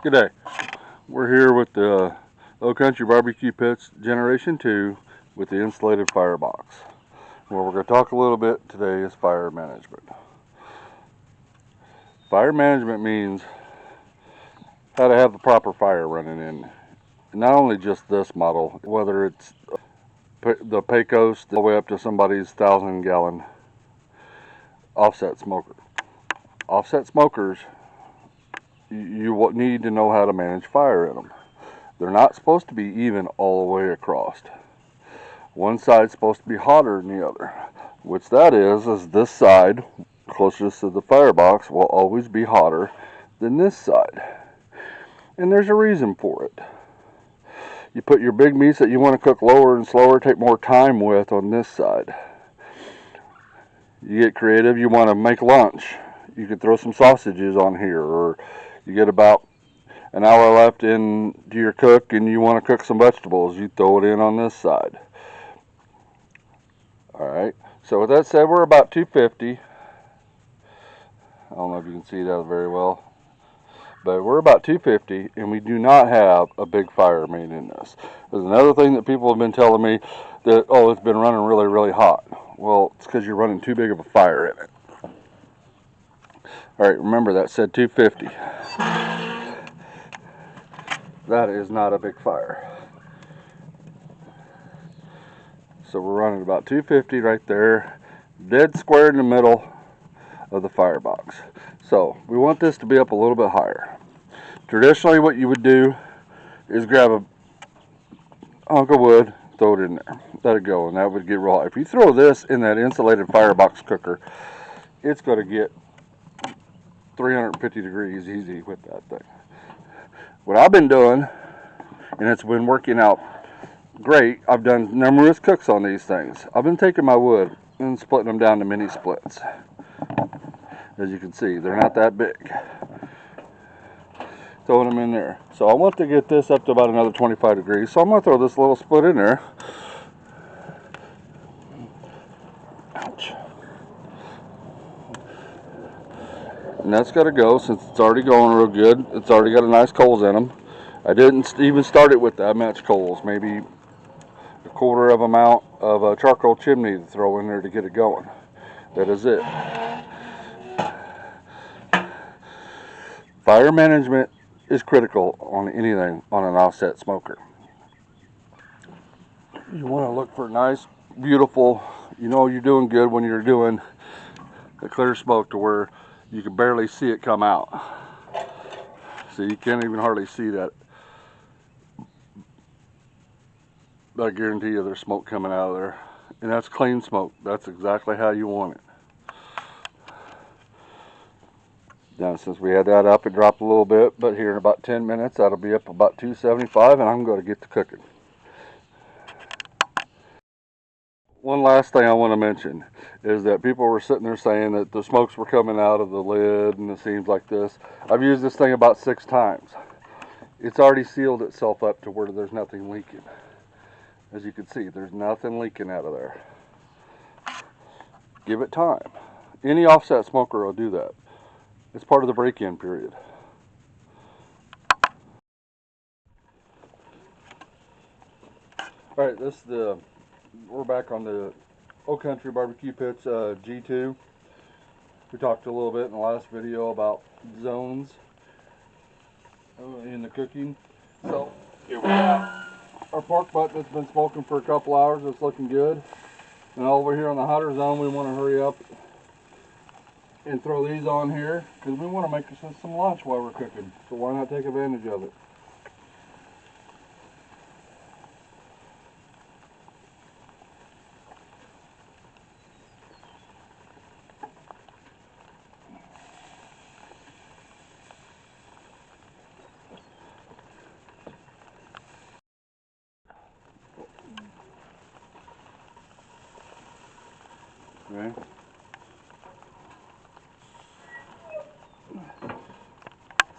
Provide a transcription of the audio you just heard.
Good day. We're here with the Low Country Barbecue Pits Generation 2 with the insulated firebox. What we're going to talk a little bit today is fire management. Fire management means how to have the proper fire running in. Not only just this model, whether it's the Pecos all the way up to somebody's 1,000-gallon offset smoker. Offset smokers, you need to know how to manage fire in them. They're not supposed to be even all the way across. One side's supposed to be hotter than the other. Which that is this side, closest to the firebox, will always be hotter than this side. And there's a reason for it. You put your big meats that you want to cook lower and slower, take more time with on this side. You get creative, you want to make lunch. You could throw some sausages on here, or you get about an hour left into your cook and you want to cook some vegetables, you throw it in on this side. Alright, so with that said, we're about 250. I don't know if you can see that very well, but we're about 250 and we do not have a big fire main in this. There's another thing that people have been telling me that, oh, it's been running really hot. Well, it's because you're running too big of a fire in it. Alright, remember that said 250. That is not a big fire. So we're running about 250 right there, dead square in the middle of the firebox. So we want this to be up a little bit higher. Traditionally what you would do is grab a hunk of wood, throw it in there, let it go, and that would get real hot. If you throw this in that insulated firebox cooker, it's going to get 350 degrees easy with that thing. What I've been doing, and it's been working out great, I've done numerous cooks on these things. I've been taking my wood and splitting them down to mini splits. As you can see, they're not that big. Throwing them in there. So I want to get this up to about another 25 degrees. So I'm going to throw this little split in there. Ouch. And that's got to go since it's already going real good. It's already got a nice coals in them. I didn't even start it with that much coals. Maybe a quarter of amount of a charcoal chimney to throw in there to get it going. That is it. Fire management is critical on anything on an offset smoker. You want to look for nice, beautiful, you know you're doing good when you're doing a clear smoke to where you can barely see it come out. So you can't even hardly see that. I guarantee you there's smoke coming out of there. And that's clean smoke. That's exactly how you want it. Now since we had that up, it dropped a little bit, but here in about 10 minutes that'll be up about 275 and I'm going to get to cooking. One last thing I want to mention is that people were sitting there saying that the smokes were coming out of the lid and the seams like this. I've used this thing about 6 times. It's already sealed itself up to where there's nothing leaking. As you can see, there's nothing leaking out of there. Give it time. Any offset smoker will do that. It's part of the break-in period. Alright, we're back on the Low Country Barbecue Pits G2. We talked a little bit in the last video about zones in the cooking. So here we have our pork butt that's been smoking for a couple hours. It's looking good. And over here on the hotter zone, we want to hurry up and throw these on here because we want to make some lunch while we're cooking. So why not take advantage of it? Okay.